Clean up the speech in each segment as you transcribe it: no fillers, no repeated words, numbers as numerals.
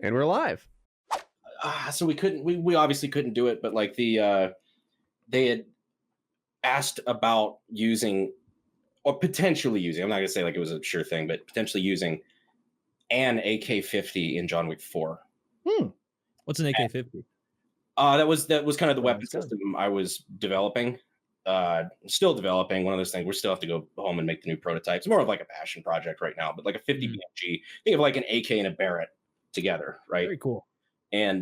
And we're live. So we obviously couldn't do it, but like they had asked about using or potentially using, I'm not gonna say like it was a sure thing, but potentially using an AK-50 in John Wick 4. What's an AK-50? That was kind of the weapon Nice gun. system I was developing. Still developing. One of those things we still have to go home and make the new prototypes. More of like a passion project right now, but like a 50 BMG. Think of like an AK and a Barrett together, right? Very cool. And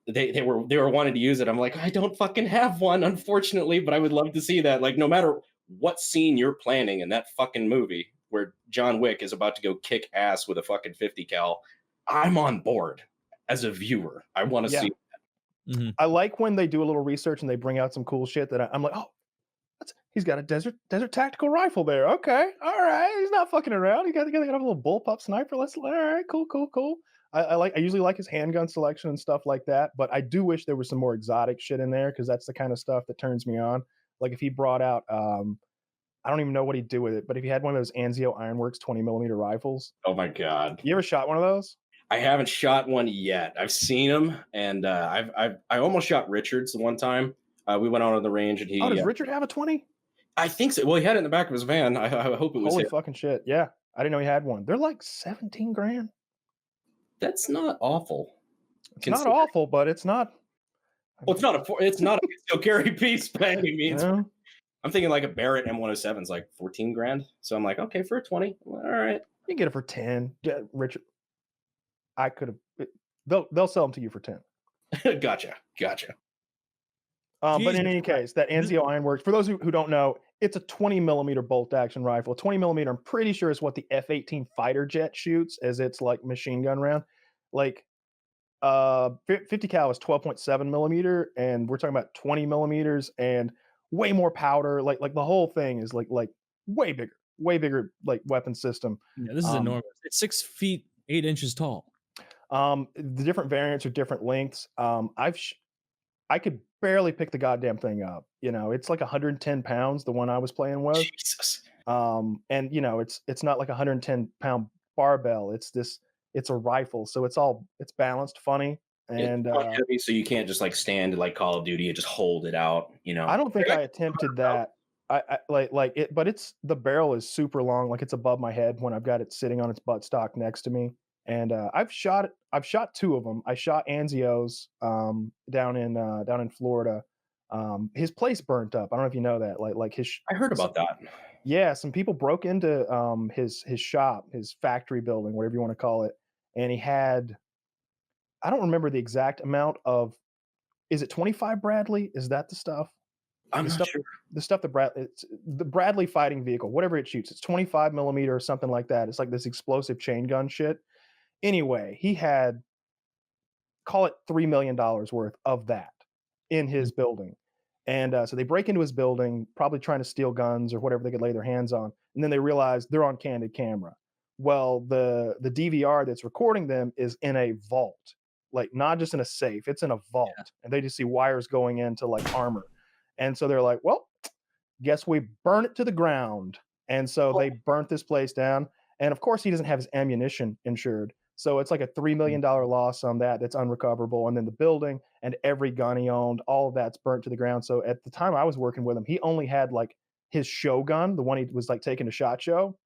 they were wanting to use it. I'm like, I don't fucking have one, unfortunately, but I would love to see that. Like, no matter what scene you're planning in that fucking movie where John Wick is about to go kick ass with a fucking 50 cal, I'm on board as a viewer. I want to see that. I like when they do a little research and they bring out some cool shit that I'm like, oh, he's got a desert tactical rifle there. Okay, all right, he's not fucking around. He got a little bullpup sniper. All right, cool. I usually like his handgun selection and stuff like that, but I do wish there was some more exotic shit in there because that's the kind of stuff that turns me on. Like if he brought out, I don't even know what he'd do with it, but if he had one of those Anzio Ironworks 20mm rifles. Oh my god! You ever shot one of those? I haven't shot one yet. I've seen them, and I almost shot Richards the one time. We went out on the range, and he. Oh, does Richard have a 20? I think so. Well, he had it in the back of his van. I hope it was. Holy fucking shit! Yeah, I didn't know he had one. They're like 17 grand. That's not awful. It's not awful, but it's not. Well, it's not a still carry piece by any means. Yeah. I'm thinking like a Barrett M107 is like 14 grand. So I'm like, okay, for a 20, all right. You can get it for 10. Yeah, Richard, I could have. They'll sell them to you for 10. Gotcha. But in any case, that Anzio Ironworks, for those who don't know, it's a 20mm bolt action rifle. 20mm, I'm pretty sure, is what the F-18 fighter jet shoots as its like machine gun round. Like 50 cal is 12.7mm, and we're talking about 20mm and way more powder. Like the whole thing is like way bigger like weapon system. Yeah, this is enormous. It's 6 feet 8 inches tall. The different variants are different lengths. I could barely pick the goddamn thing up. You know, it's like 110 pounds, the one I was playing with. Jesus. And you know, it's not like a 110-pound barbell. It's a rifle, so it's balanced funny. And heavy, so you can't just like stand like Call of Duty and just hold it out, you know. I don't think I attempted that. I like it, but the barrel is super long, like it's above my head when I've got it sitting on its buttstock next to me. And I've shot 2 of them. I shot Anzio's down in Florida. His place burnt up. I don't know if you know that. Like his. I heard about that. Yeah, some people broke into his shop, his factory building, whatever you want to call it, and he had. I don't remember the exact amount of. Is it 25 Bradley? Is that the stuff? I'm not sure. The stuff it's the Bradley fighting vehicle, whatever it shoots. It's 25mm or something like that. It's like this explosive chain gun shit. Anyway, he had, call it $3 million worth of that in his building. And so they break into his building, probably trying to steal guns or whatever they could lay their hands on. And then they realize they're on candid camera. Well, the DVR that's recording them is in a vault, like not just in a safe, it's in a vault. Yeah. And they just see wires going into like armor. And so they're like, well, guess we burn it to the ground. And so they burnt this place down. And of course, he doesn't have his ammunition insured. So it's like a $3 million loss on that's unrecoverable. And then the building and every gun he owned, all of that's burnt to the ground. So at the time I was working with him, he only had like his show gun, the one he was like taking to SHOT Show.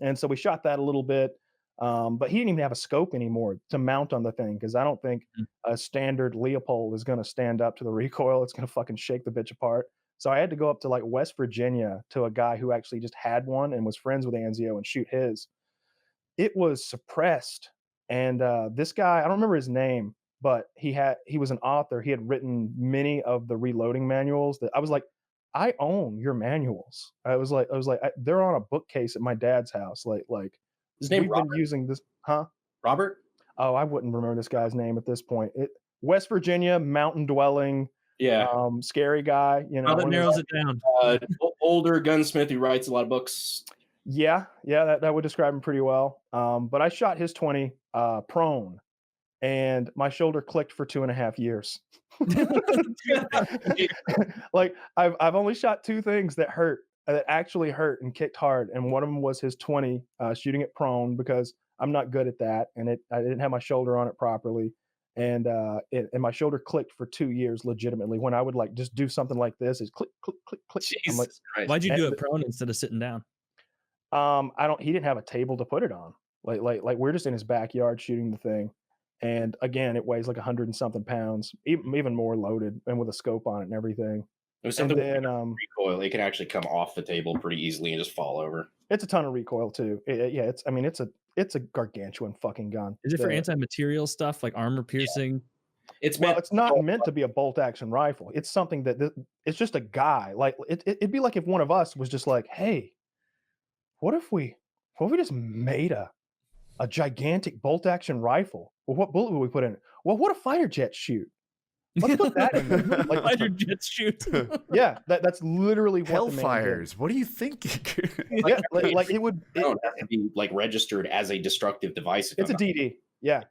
And so we shot that a little bit. But he didn't even have a scope anymore to mount on the thing because I don't think a standard Leopold is going to stand up to the recoil. It's going to fucking shake the bitch apart. So I had to go up to like West Virginia to a guy who actually just had one and was friends with Anzio and shoot his. It was suppressed. And this guy, I don't remember his name, but he was an author. He had written many of the reloading manuals that I was like, I own your manuals. I was like, they're on a bookcase at my dad's house. Like his name. We've been using this, huh? Robert? Oh, I wouldn't remember this guy's name at this point. West Virginia, mountain dwelling. Yeah. Scary guy. You know, that narrows it down. Older gunsmith who writes a lot of books. Yeah, that would describe him pretty well. But I shot his 20 prone, and my shoulder clicked for 2.5 years. Like I've only shot 2 things that actually hurt and kicked hard, and one of them was his 20 shooting it prone because I'm not good at that, and I didn't have my shoulder on it properly, and my shoulder clicked for 2 years legitimately. When I would like just do something like this, it's click click click click. I'm like, Jesus Christ. Why'd you do it prone instead of sitting down? I don't. He didn't have a table to put it on. Like we're just in his backyard shooting the thing, and again, it weighs like 100 and something pounds, even more loaded, and with a scope on it and everything. It was And something then recoil. It can actually come off the table pretty easily and just fall over. it's a ton of recoil too. Yeah, it's a gargantuan fucking gun. Is it for anti-material stuff like armor piercing? It's Well, meant. it's not meant to be a bolt action rifle. It's something that it's just a guy. Like it'd be like if one of us was just like, hey, what if we just made a gigantic bolt action rifle? Well, what bullet would we put in it? Well, what do fighter jets shoot? Let's put that in there. Like, Fighter jets shoot. yeah, that's literally what Hellfires. What do you think? Yeah, like it would. It don't have to be like registered as a destructive device. It's a DD. Yeah,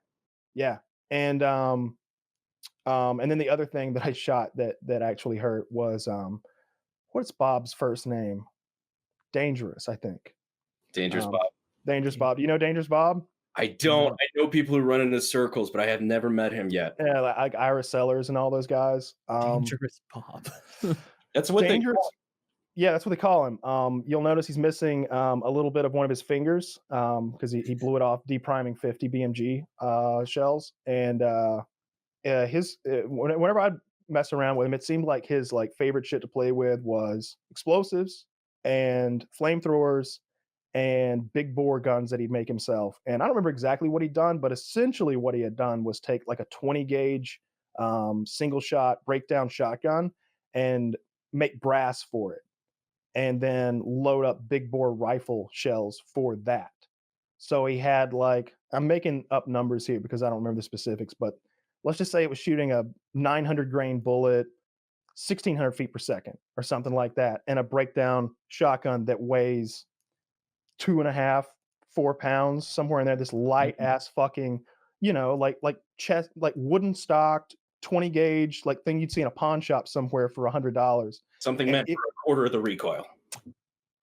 yeah, and then the other thing that I shot that actually hurt was what's Bob's first name? Dangerous, I think. Dangerous Bob. Dangerous Bob. You know Dangerous Bob? I don't. I know people who run into circles, but I have never met him yet. Yeah, like Ira Sellers and all those guys. Dangerous Bob. That's what Dangerous. they. Yeah, that's what they call him. You'll notice he's missing a little bit of one of his fingers because he blew it off depriming 50 BMG shells. And whenever I'd mess around with him, it seemed like his like favorite shit to play with was explosives and flamethrowers and big bore guns that he'd make himself. And I don't remember exactly what he'd done, but essentially what he had done was take like a 20 gauge single shot breakdown shotgun and make brass for it, and then load up big bore rifle shells for that. So he had like, I'm making up numbers here because I don't remember the specifics, but let's just say it was shooting a 900 grain bullet, 1600 feet per second or something like that, and a breakdown shotgun that weighs 2.5, 4 pounds, somewhere in there. This light ass fucking, like chest, like wooden stocked 20 gauge, like thing you'd see in a pawn shop somewhere for $100. Something meant for a quarter of the recoil.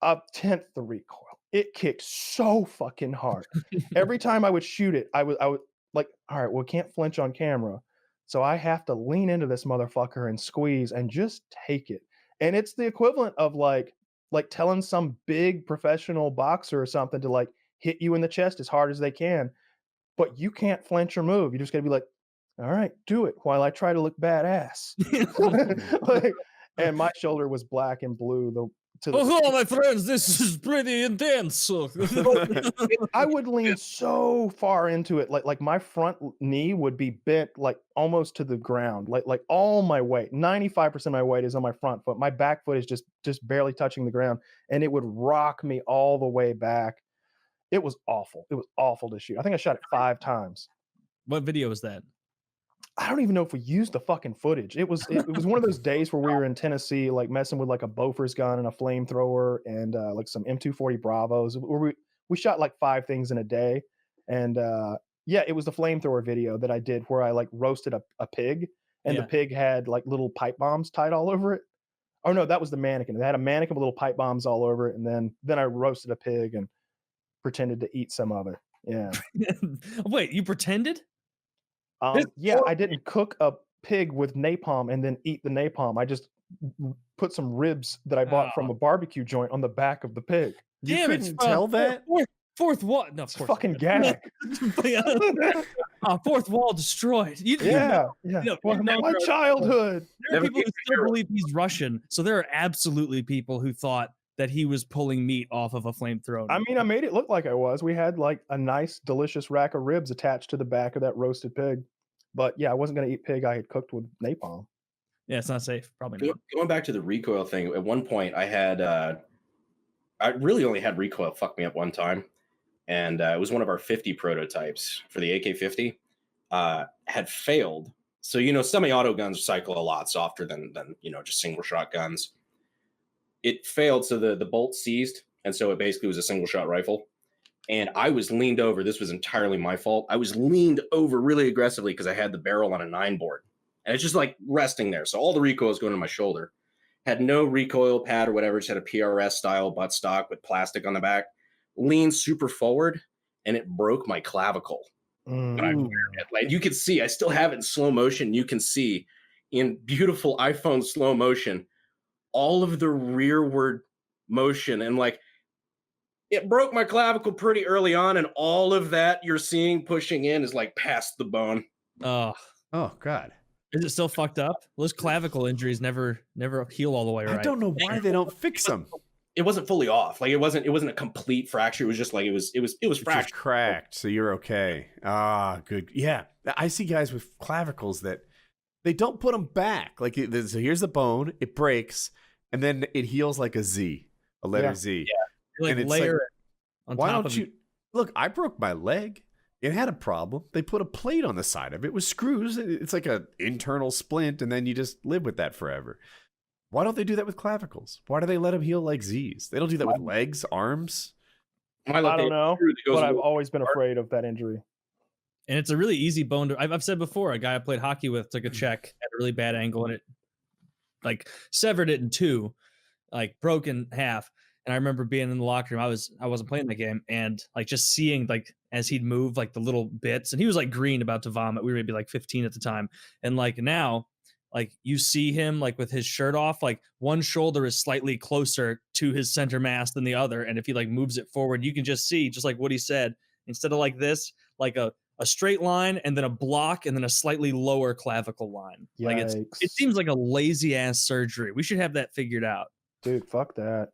A tenth the recoil. It kicked so fucking hard. Every time I would shoot it, I would like, all right, well, can't flinch on camera. So I have to lean into this motherfucker and squeeze and just take it. And it's the equivalent of like telling some big professional boxer or something to like hit you in the chest as hard as they can, but you can't flinch or move. You just gotta be like, all right, do it while I try to look badass. Like, and my shoulder was black and blue. Oh, my friends, this is pretty intense. I would lean so far into it, like my front knee would be bent like almost to the ground, like all my weight, 95% of my weight is on my front foot. My back foot is just barely touching the ground, and it would rock me all the way back. It was awful. It was awful to shoot. I think I shot it 5 times. What video was that? I don't even know if we used the fucking footage. It was one of those days where we were in Tennessee, like messing with like a Bofors gun and a flamethrower and like some M240 Bravos. Where we shot like 5 things in a day, and yeah, it was the flamethrower video that I did where I like roasted a pig, and the pig had like little pipe bombs tied all over it. Oh no, that was the mannequin. It had a mannequin with little pipe bombs all over it, and then I roasted a pig and pretended to eat some of it. Yeah. Wait, you pretended? Yeah, I didn't cook a pig with napalm and then eat the napalm. I just put some ribs that I bought from a barbecue joint on the back of the pig. You Damn, couldn't tell that? Fourth wall. No, It's fucking gag. Fourth wall destroyed. Yeah. My childhood. There are people who still believe he's Russian, so there are absolutely people who thought that he was pulling meat off of a flamethrower. I mean, I made it look like I was. We had like a nice, delicious rack of ribs attached to the back of that roasted pig. But yeah, I wasn't going to eat pig I had cooked with napalm. Yeah, it's not safe. Probably not. Going back to the recoil thing, at one point I had, I really only had recoil fuck me up one time. And it was one of our 50 prototypes for the AK-50 had failed. So, semi-auto guns cycle a lot softer than just single shot guns. It failed, so the bolt seized, and so it basically was a single shot rifle. And I was leaned over. This was entirely my fault. I was leaned over really aggressively because I had the barrel on a 9-board, and it's just like resting there. So all the recoil is going to my shoulder. Had no recoil pad or whatever. Just had a PRS style buttstock with plastic on the back. Leaned super forward, and it broke my clavicle. Mm. When I wear it. Like you can see, I still have it in slow motion. You can see in beautiful iPhone slow motion all of the rearward motion, and like it broke my clavicle pretty early on, and all of that you're seeing pushing in is like past the bone. Oh, Oh God. is it still fucked up? Those clavicle injuries never heal all the way right. I don't know why they don't fix them. It wasn't fully off. Like it wasn't a complete fracture. It was just like it was It's just fractured. cracked, so you're okay. Ah, good. Yeah, I see guys with clavicles that they don't put them back. Like so here's the bone, it breaks, and then it heals like a Z, a letter Yeah. Z. You, like and it's layer like, it on Why top don't of you look? I broke my leg. It had a problem. They put a plate on the side of it with screws. It's like an internal splint, and then you just live with that forever. Why don't they do that with clavicles? Why do they let them heal like Z's? They don't do that with legs, arms. I don't know, but I've always been apart. afraid of that injury. And it's a really easy bone to. I've said before, a guy I played hockey with took a check at a really bad angle, and it like severed it in two, like broke in half. And I remember being in the locker room. I wasn't playing the game, and like just seeing like as he'd move like the little bits, and he was like green about to vomit. We were maybe like 15 at the time, and like now, like you see him like with his shirt off, like one shoulder is slightly closer to his center mass than the other, and if he like moves it forward, you can just see, just like what he said, instead of like this, like a straight line and then a block and then a slightly lower clavicle line. Like it seems like a lazy ass surgery. We should have that figured out. Dude, fuck that.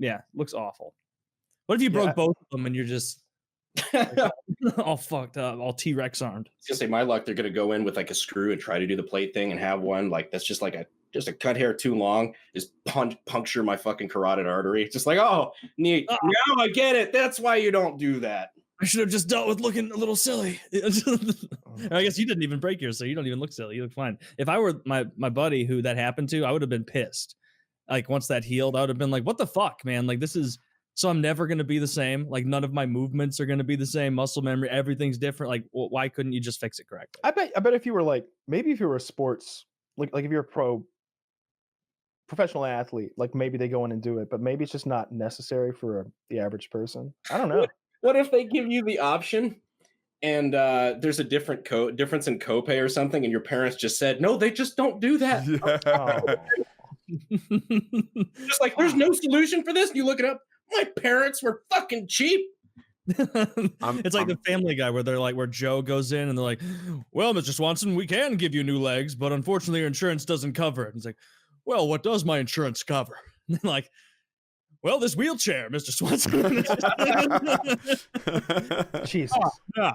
Yeah, looks awful. What if you broke both of them and you're just all fucked up, all T-Rex armed? I was gonna say, my luck, they're gonna go in with like a screw and try to do the plate thing and have one like that's just like a cut hair too long, just puncture my fucking carotid artery. Just like, oh, neat. Now I get it. That's why you don't do that. I should have just dealt with looking a little silly. I guess you didn't even break yours, so you don't even look silly. You look fine. If I were my buddy who that happened to, I would have been pissed. Like once that healed, I would have been like, what the fuck, man? Like this is, so I'm never going to be the same. Like none of my movements are going to be the same. Muscle memory, everything's different. Like why couldn't you just fix it correctly? I bet if you were like, maybe if you were a sports, like if you're a professional athlete, like maybe they go in and do it, but maybe it's just not necessary for the average person. I don't know. What if they give you the option and there's a difference in copay or something, and your parents just said, no, they just don't do that. Yeah. Just like, there's no solution for this. And you look it up. My parents were fucking cheap. It's like the Family Guy where they're like, where Joe goes in and they're like, well, Mr. Swanson, we can give you new legs, but unfortunately your insurance doesn't cover it. And he's like, well, what does my insurance cover? And they're like, well, this wheelchair, Mr. Swanson. Jesus. Oh, no.